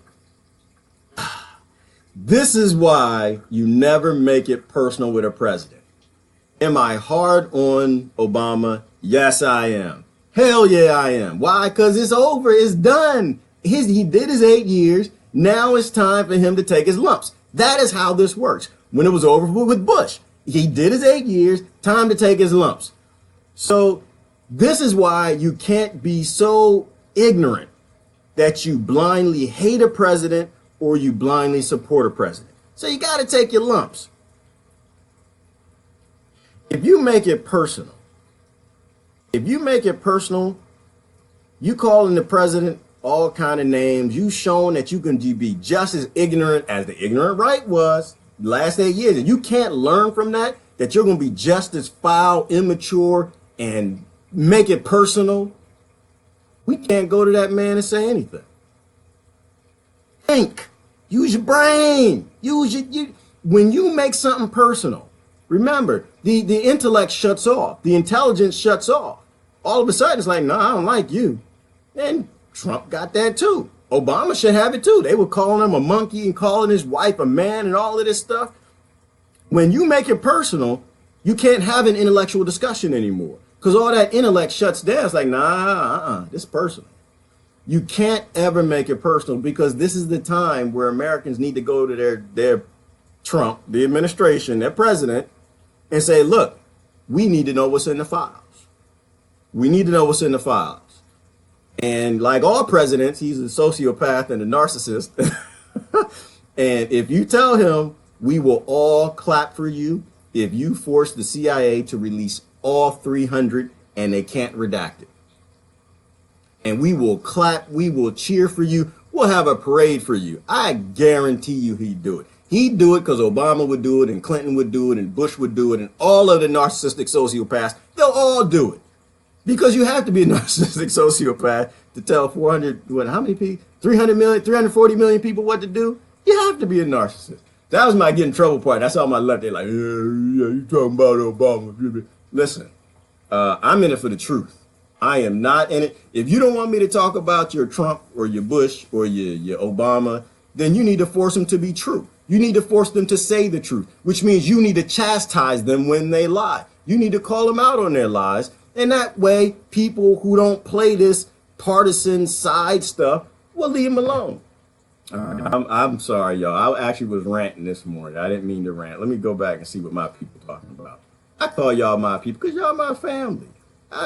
this is why you never make it personal with a president. Am I hard on Obama? Yes, I am. Hell yeah, I am. Why? Because it's over. It's done. He did his 8 years. Now it's time for him to take his lumps. That is how this works. When it was over with Bush, he did his 8 years. Time to take his lumps. So this is why you can't be so ignorant that you blindly hate a president or you blindly support a president. So you got to take your lumps. If you make it personal, you calling the president all kind of names, you showing that you can be just as ignorant as the ignorant right was the last 8 years. And you can't learn from that you're going to be just as foul, immature, and make it personal. We can't go to that man and say anything. Think. Use your brain. When you make something personal, remember, the intellect shuts off. The intelligence shuts off. All of a sudden, it's like, no, I don't like you. And Trump got that too. Obama should have it too. They were calling him a monkey and calling his wife a man and all of this stuff. When you make it personal, you can't have an intellectual discussion anymore, because all that intellect shuts down. It's like, this is personal. You can't ever make it personal, because this is the time where Americans need to go to their Trump, the administration, their president, and say, look, we need to know what's in the files. We need to know what's in the files. And like all presidents, he's a sociopath and a narcissist. And if you tell him, we will all clap for you if you force the CIA to release all 300 and they can't redact it. And we will clap, we will cheer for you, we'll have a parade for you. I guarantee you he'd do it. He'd do it because Obama would do it, and Clinton would do it, and Bush would do it, and all of the narcissistic sociopaths, they'll all do it. Because you have to be a narcissistic sociopath to tell 300 million, 340 million people what to do. You have to be a narcissist. That was my get in trouble part. That's all my left. They're like, yeah, you talking about Obama. Listen, I'm in it for the truth. I am not in it. If you don't want me to talk about your Trump or your Bush or your Obama, then you need to force them to be true. You need to force them to say the truth, which means you need to chastise them when they lie. You need to call them out on their lies. And that way, people who don't play this partisan side stuff will leave them alone. I'm sorry, y'all. I actually was ranting this morning. I didn't mean to rant. Let me go back and see what my people talking about. I call y'all my people because y'all my family.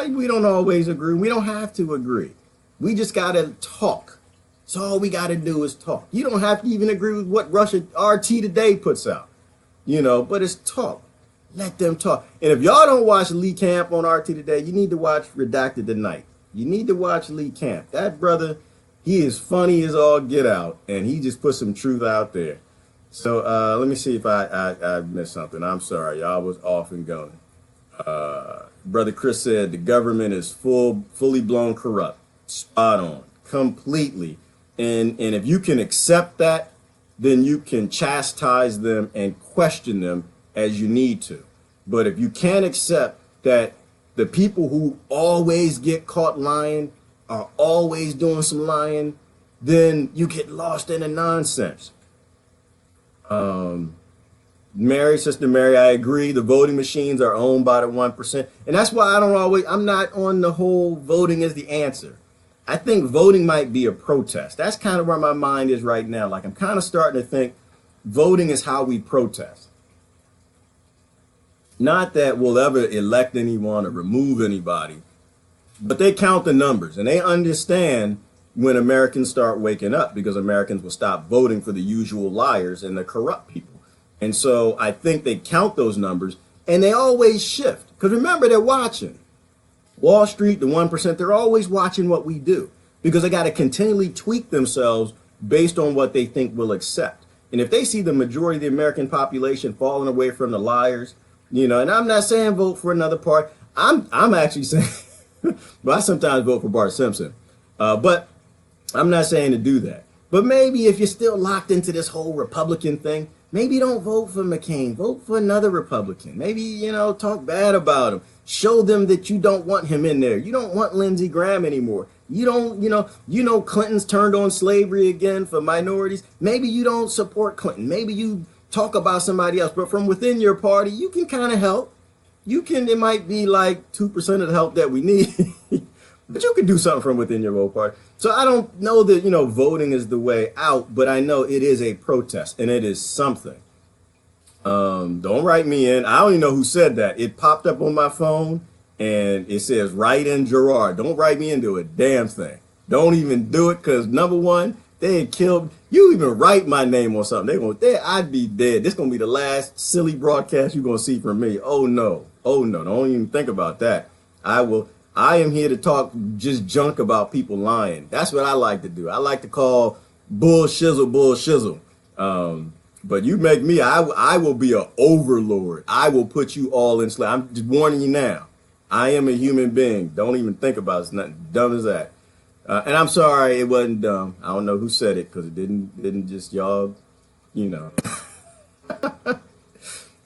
We don't always agree. We don't have to agree. We just got to talk. So all we got to do is talk. You don't have to even agree with what Russiadidit puts out, but it's talk. Let them talk. And if y'all don't watch Lee Camp on RT Today, you need to watch Redacted Tonight. You need to watch Lee Camp. That brother, he is funny as all get out, and he just put some truth out there. So let me see if I missed something. I'm sorry. Y'all was off and going. Brother Chris said the government is fully blown corrupt. Spot on. Completely. And if you can accept that, then you can chastise them and question them as you need to. But if you can't accept that the people who always get caught lying are always doing some lying, then you get lost in the nonsense. Sister Mary, I agree. The voting machines are owned by the 1%. And that's why I'm not on the whole voting is the answer. I think voting might be a protest. That's kind of where my mind is right now. Like, I'm kind of starting to think voting is how we protest. Not that we'll ever elect anyone or remove anybody, but they count the numbers and they understand when Americans start waking up, because Americans will stop voting for the usual liars and the corrupt people. And so I think they count those numbers and they always shift, because remember, they're watching. Wall Street, the 1%, they're always watching what we do, because they got to continually tweak themselves based on what they think we'll accept. And if they see the majority of the American population falling away from the liars, and I'm not saying vote for another party. I'm actually saying, but I sometimes vote for Bart Simpson. But I'm not saying to do that. But maybe if you're still locked into this whole Republican thing, maybe don't vote for McCain. Vote for another Republican. Maybe, talk bad about him. Show them that you don't want him in there. You don't want Lindsey Graham anymore. You don't, Clinton's turned on slavery again for minorities. Maybe you don't support Clinton. Maybe you talk about somebody else, but from within your party, you can kind of help. It might be like 2% of the help that we need, but you can do something from within your own party. So I don't know that, voting is the way out, but I know it is a protest and it is something. Don't write me in. I don't even know who said that. It popped up on my phone and it says, write in Gerard. Don't write me into a damn thing. Don't even do it, because number one, they had killed. You even write my name on something, I'd be dead. This gonna be the last silly broadcast you're gonna see from me. Oh no, don't even think about that. I am here to talk just junk about people lying. That's what I like to do. I like to call bull shizzle. But you make me, I will be an overlord. I will put you all in slavery. I'm just warning you now. I am a human being. Don't even think about it. It's nothing dumb as that. And I'm sorry, it wasn't dumb. I don't know who said it, because it didn't just y'all,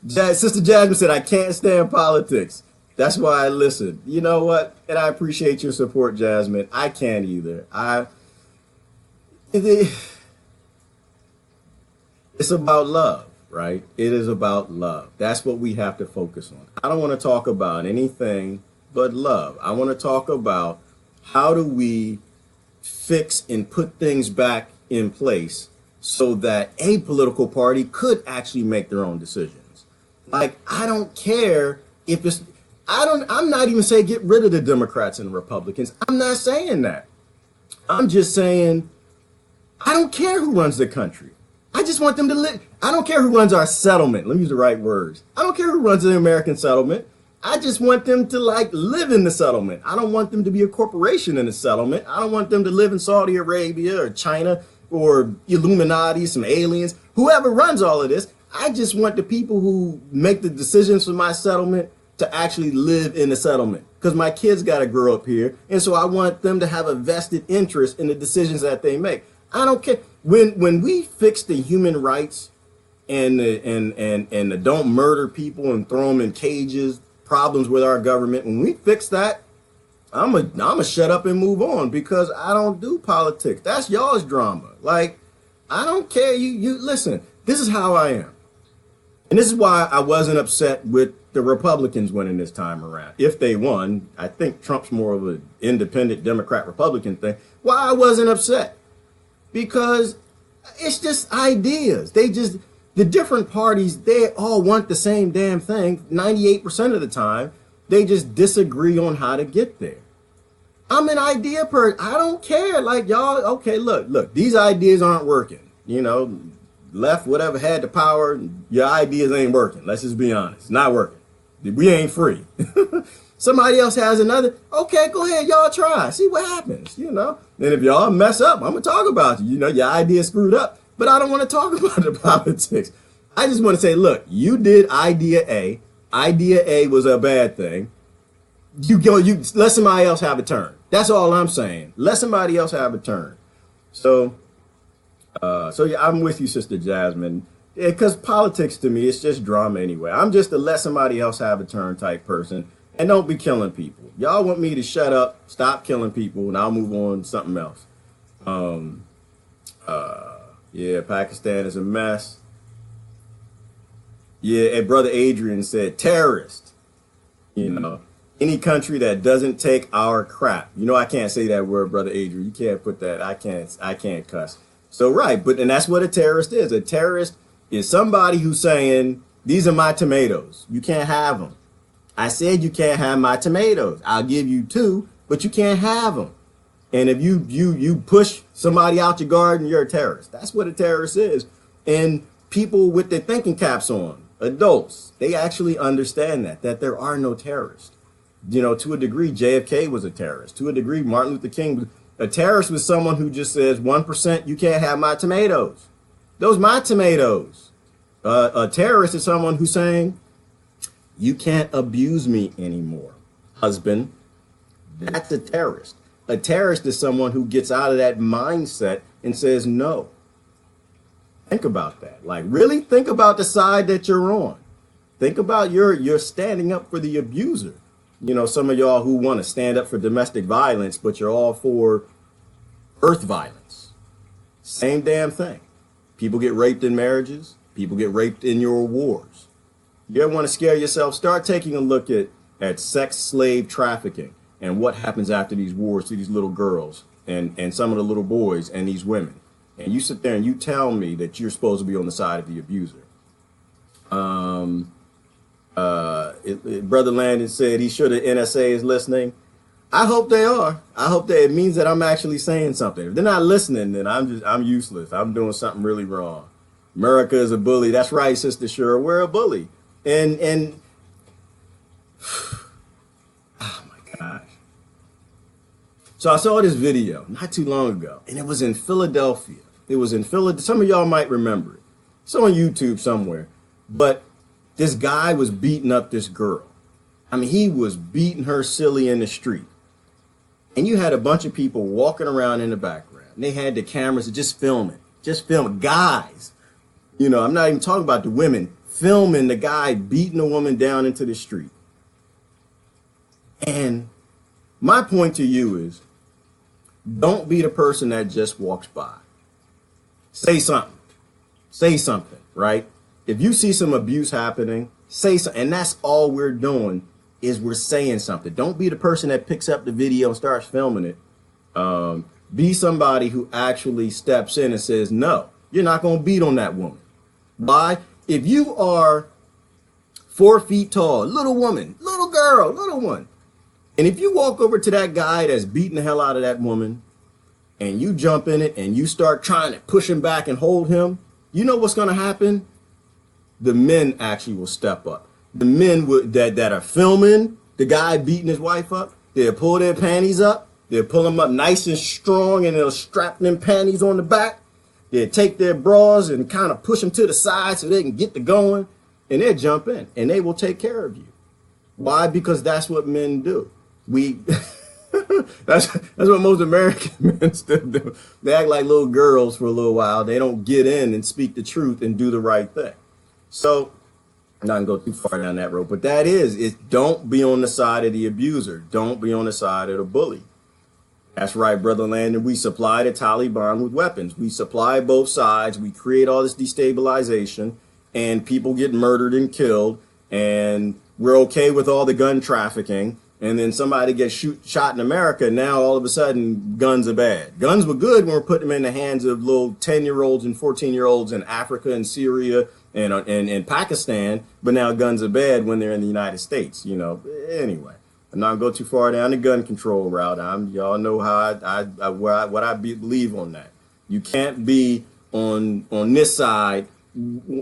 Sister Jasmine said, I can't stand politics. That's why I listen. You know what? And I appreciate your support, Jasmine. I can't either. It's about love, right? It is about love. That's what we have to focus on. I don't want to talk about anything but love. I want to talk about how do we fix and put things back in place so that a political party could actually make their own decisions. Like, I don't care if it's, I'm not even saying get rid of the Democrats and Republicans. I'm not saying that. I'm just saying, I don't care who runs the country. I just want them to live. I don't care who runs our settlement. Let me use the right words. I don't care who runs the American settlement. I just want them to like live in the settlement. I don't want them to be a corporation in the settlement. I don't want them to live in Saudi Arabia or China or Illuminati, some aliens, whoever runs all of this. I just want the people who make the decisions for my settlement to actually live in the settlement, because my kids got to grow up here. And so I want them to have a vested interest in the decisions that they make. I don't care. When we fix the human rights and the don't murder people and throw them in cages, problems with our government, when we fix that, I'm a shut up and move on, because I don't do politics. That's y'all's drama. Like, I don't care. You listen, this is how I am. And this is why I wasn't upset with the Republicans winning this time around. If they won, I think Trump's more of an independent Democrat Republican thing. Why I wasn't upset? Because it's just ideas. The different parties, they all want the same damn thing 98% of the time. They just disagree on how to get there. I'm an idea person. I don't care. Like, y'all, okay, look, these ideas aren't working. You know, left, whatever had the power, your ideas ain't working. Let's just be honest. It's not working. We ain't free. Somebody else has another. Okay, go ahead, y'all try. See what happens, you know. And if y'all mess up, I'm going to talk about you. You know, your idea screwed up. But I don't want to talk about the politics. I just want to say, look, you did idea A. Idea A was a bad thing. You let somebody else have a turn. That's all I'm saying. Let somebody else have a turn. So yeah, I'm with you, Sister Jasmine. Because politics to me, it's just drama anyway. I'm just a let somebody else have a turn type person. And don't be killing people. Y'all want me to shut up, stop killing people, and I'll move on to something else. Yeah, Pakistan is a mess. Yeah, and Brother Adrian said terrorist. You know, any country that doesn't take our crap. You know, I can't say that word, Brother Adrian. You can't put that. I can't cuss. So, right, and that's what a terrorist is. A terrorist is somebody who's saying, these are my tomatoes. You can't have them. I said you can't have my tomatoes. I'll give you 2, but you can't have them. And if you push somebody out your garden, you're a terrorist. That's what a terrorist is. And people with their thinking caps on, adults, they actually understand that there are no terrorists. You know, to a degree, JFK was a terrorist. To a degree, Martin Luther King was a terrorist. Was someone who just says 1%, you can't have my tomatoes. Those my tomatoes. A terrorist is someone who's saying, you can't abuse me anymore, husband. That's a terrorist. A terrorist is someone who gets out of that mindset and says no. Think about that. Like, really think about the side that you're on. Think about you're standing up for the abuser. You know, some of y'all who want to stand up for domestic violence, but you're all for earth violence. Same damn thing. People get raped in marriages. People get raped in your wars. You ever want to scare yourself? Start taking a look at sex slave trafficking and what happens after these wars to these little girls and some of the little boys and these women. And you sit there and you tell me that you're supposed to be on the side of the abuser. Brother Landon said he sure the NSA is listening. I hope they are. I hope that it means that I'm actually saying something. If they're not listening, then I'm useless. I'm doing something really wrong. America is a bully. That's right, Sister Sure. We're a bully. And oh my gosh. So I saw this video not too long ago, and it was in Philadelphia. It was in Philadelphia. Some of y'all might remember it. It's on YouTube somewhere. But this guy was beating up this girl. I mean, he was beating her silly in the street. And you had a bunch of people walking around in the background. And they had the cameras to just film it. Just film it. Guys. You know, I'm not even talking about the women. Filming the guy beating a woman down into the street. And my point to you is, don't be the person that just walks by. Say something. Say something, right? If you see some abuse happening, say something. And that's all we're doing, is we're saying something. Don't be the person that picks up the video and starts filming it. Be somebody who actually steps in and says, no, you're not going to beat on that woman. Why? If you are 4 feet tall, little woman, little girl, little one, and if you walk over to that guy that's beating the hell out of that woman, and you jump in it and you start trying to push him back and hold him, you know what's going to happen? The men actually will step up. The men that are filming the guy beating his wife up, they'll pull their panties up. They'll pull them up nice and strong, and they'll strap them panties on the back. They'll take their bras and kind of push them to the side so they can get to going, and they'll jump in, and they will take care of you. Why? Because that's what men do. That's what most American men still do. They act like little girls for a little while. They don't get in and speak the truth and do the right thing. So I'm not gonna go too far down that road, but that is don't be on the side of the abuser. Don't be on the side of the bully. That's right, Brother Landon. We supply the Taliban with weapons. We supply both sides. We create all this destabilization, and people get murdered and killed, and we're okay with all the gun trafficking. And then somebody gets shot in America. Now all of a sudden guns are bad. Guns were good when we're putting them in the hands of little 10-year-olds and 14-year-olds in Africa and Syria and Pakistan. But now guns are bad when they're in the United States. You know. Anyway, I'm not gonna go too far down the gun control route. Y'all know how what I believe on that. You can't be on this side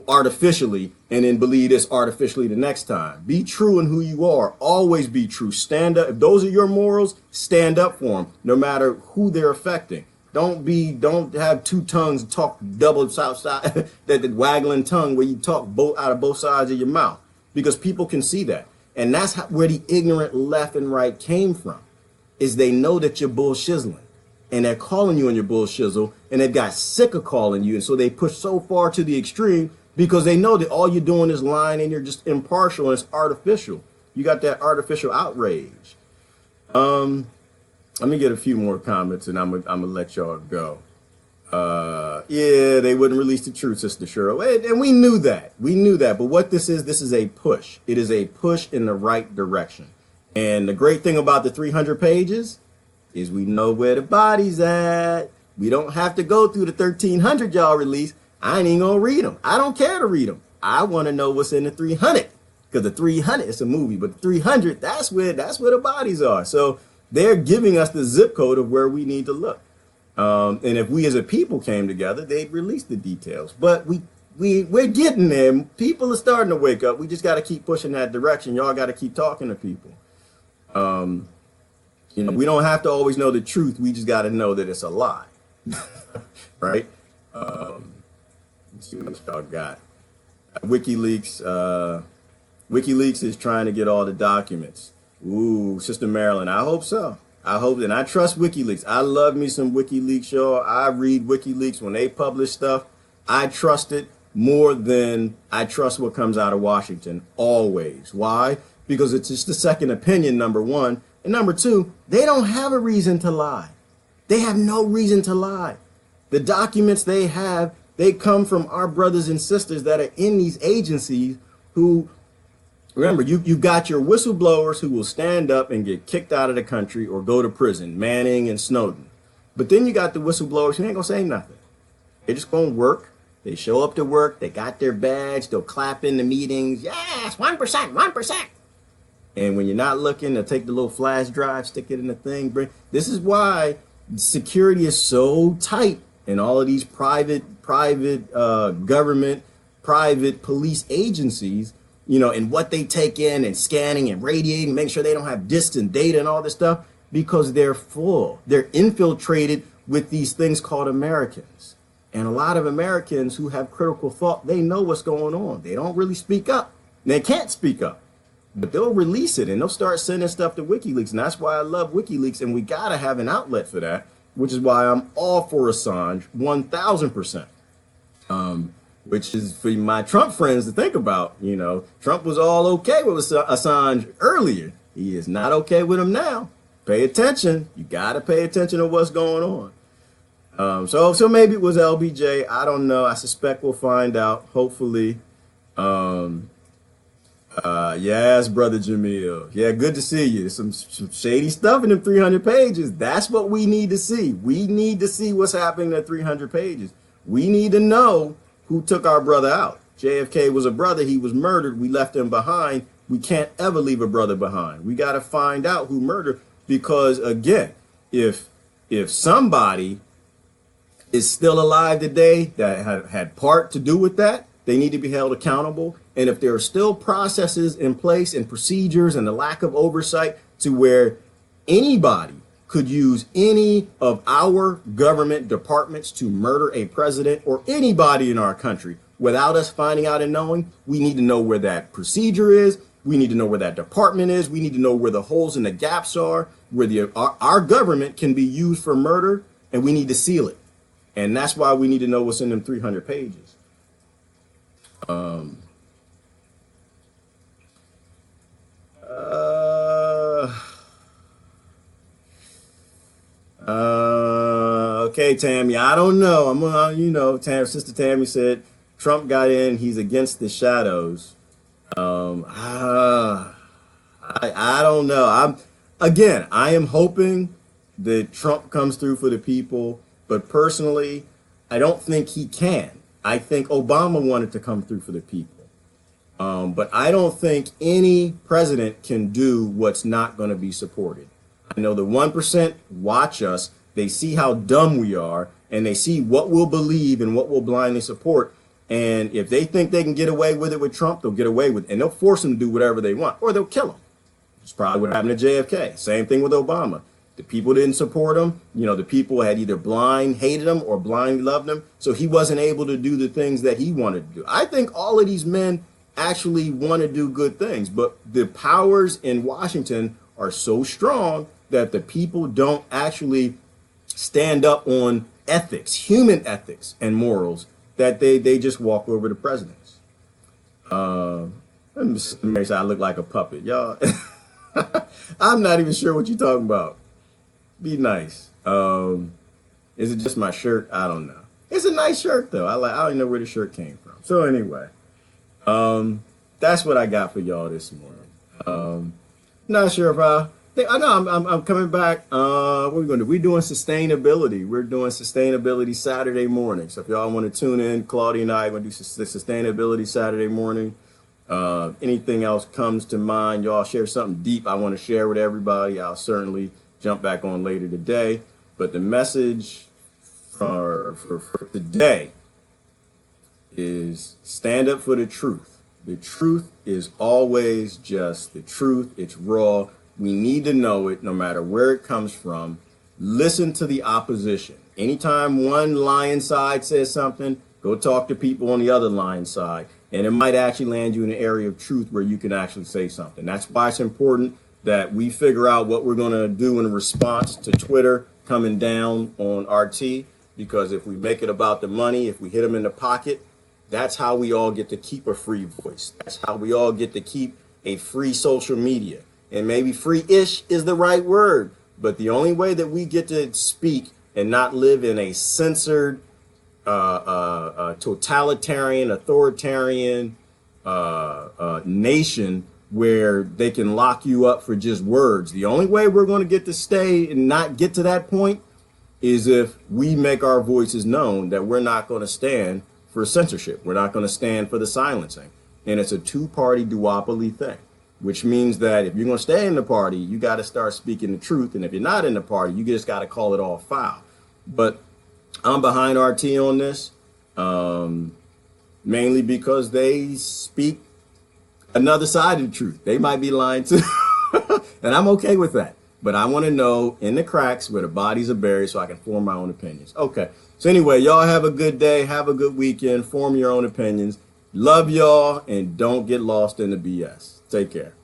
artificially and then believe this artificially the next time. Be true in who you are. Always be true. Stand up. If those are your morals, stand up for them, no matter who they're affecting. Don't have two tongues, talk double side, that waggling tongue where you talk out of both sides of your mouth, because people can see that. And that's where the ignorant left and right came from, is they know that you're bullshizzling. And they're calling you on your bullshizzle, and they've got sick of calling you. And so they push so far to the extreme because they know that all you're doing is lying and you're just impartial and it's artificial. You got that artificial outrage. Let me get a few more comments and I'm gonna let y'all go. Yeah, they wouldn't release the truth, Sister Cheryl. And we knew that. But what this is a push. It is a push in the right direction. And the great thing about the 300 pages is we know where the body's at. We don't have to go through the 1,300 y'all release. I ain't even gonna read them. I don't care to read them. I want to know what's in the 300, because the 300 it's a movie, but the 300 that's where the bodies are. So they're giving us the zip code of where we need to look. And if we as a people came together, they'd release the details. But we're getting there. People are starting to wake up. We just got to keep pushing that direction. Y'all got to keep talking to people. You know, we don't have to always know the truth. We just got to know that it's a lie, right? Let's see what y'all got. WikiLeaks is trying to get all the documents. Ooh, Sister Marilyn, I hope so. And I trust WikiLeaks. I love me some WikiLeaks, y'all. I read WikiLeaks when they publish stuff. I trust it more than I trust what comes out of Washington, always. Why? Because it's just a second opinion, number one. And number two, they don't have a reason to lie. They have no reason to lie. The documents they have, they come from our brothers and sisters that are in these agencies who, remember, you've got your whistleblowers who will stand up and get kicked out of the country or go to prison, Manning and Snowden. But then you got the whistleblowers who ain't gonna say nothing. They're just gonna work. They show up to work. They got their badge. They'll clap in the meetings. Yes, 1%, 1%. And when you're not looking, they'll take the little flash drive, stick it in the thing. This is why security is so tight in all of these private government, private police agencies, you know, and what they take in and scanning and radiating, make sure they don't have distant data and all this stuff, because they're full. They're infiltrated with these things called Americans. And a lot of Americans who have critical thought, they know what's going on. They don't really speak up. They can't speak up. But they'll release it and they'll start sending stuff to WikiLeaks. And that's why I love WikiLeaks. And we got to have an outlet for that, which is why I'm all for Assange 1,000%. Which is for my Trump friends to think about. You know, Trump was all okay with Assange earlier. He is not okay with him now. Pay attention. You got to pay attention to what's going on. So maybe it was LBJ. I don't know. I suspect we'll find out, hopefully. Yes, Brother Jamil. Yeah, good to see you. Some shady stuff in them 300 pages. That's what we need to see. We need to see what's happening in 300 pages. We need to know who took our brother out. JFK was a brother. He was murdered. We left him behind. We can't ever leave a brother behind. We got to find out who murdered, because, again, if somebody is still alive today that had part to do with that, they need to be held accountable. And if there are still processes in place and procedures and the lack of oversight to where anybody could use any of our government departments to murder a president or anybody in our country without us finding out and knowing, we need to know where that procedure is. We need to know where that department is. We need to know where the holes and the gaps are, where our government can be used for murder, and we need to seal it. And that's why we need to know what's in them 300 pages. Okay, Tammy, I don't know. Sister Tammy said Trump got in. He's against the shadows. I don't know. I am hoping that Trump comes through for the people, but personally, I don't think he can. I think Obama wanted to come through for the people. But I don't think any president can do what's not going to be supported. I know the 1% watch us. They see how dumb we are, and they see what we'll believe and what we'll blindly support. And if they think they can get away with it with Trump, they'll get away with it. And they'll force him to do whatever they want, or they'll kill him. It's probably what happened to JFK. Same thing with Obama. The people didn't support him. The people had either blind hated him or blind loved him. So he wasn't able to do the things that he wanted to do. I think all of these men actually want to do good things, but the powers in Washington are so strong that the people don't actually stand up on ethics, human ethics and morals, that they just walk over the presidents. Mary said I look like a puppet. Y'all, I'm not even sure what you're talking about. Be nice. Is it just my shirt? I don't know. It's a nice shirt though. I don't even know where the shirt came from. So anyway, that's what I got for y'all this morning. Not sure if I know I'm coming back. What are we going to do? We're doing sustainability. We're doing sustainability Saturday morning. So if y'all want to tune in, Claudia and I are going to do sustainability Saturday morning. Anything else comes to mind, y'all share something deep I want to share with everybody, I'll certainly jump back on later today. But the message for today is stand up for the truth. The truth is always just the truth. It's raw. We need to know it no matter where it comes from. Listen to the opposition. Anytime one lion side says something, go talk to people on the other lion side. And it might actually land you in an area of truth where you can actually say something. That's why it's important that we figure out what we're going to do in response to Twitter coming down on RT. Because if we make it about the money, if we hit them in the pocket, that's how we all get to keep a free voice. That's how we all get to keep a free social media. And maybe free-ish is the right word, but the only way that we get to speak and not live in a censored, totalitarian, authoritarian nation where they can lock you up for just words. The only way we're going to get to stay and not get to that point is if we make our voices known that we're not going to stand for censorship. We're not going to stand for the silencing. And it's a two-party duopoly thing. Which means that if you're going to stay in the party, you got to start speaking the truth. And if you're not in the party, you just got to call it all foul. But I'm behind RT on this, mainly because they speak another side of the truth. They might be lying too. And I'm okay with that. But I want to know in the cracks where the bodies are buried so I can form my own opinions. Okay. So anyway, y'all have a good day. Have a good weekend. Form your own opinions. Love y'all and don't get lost in the BS. Take care.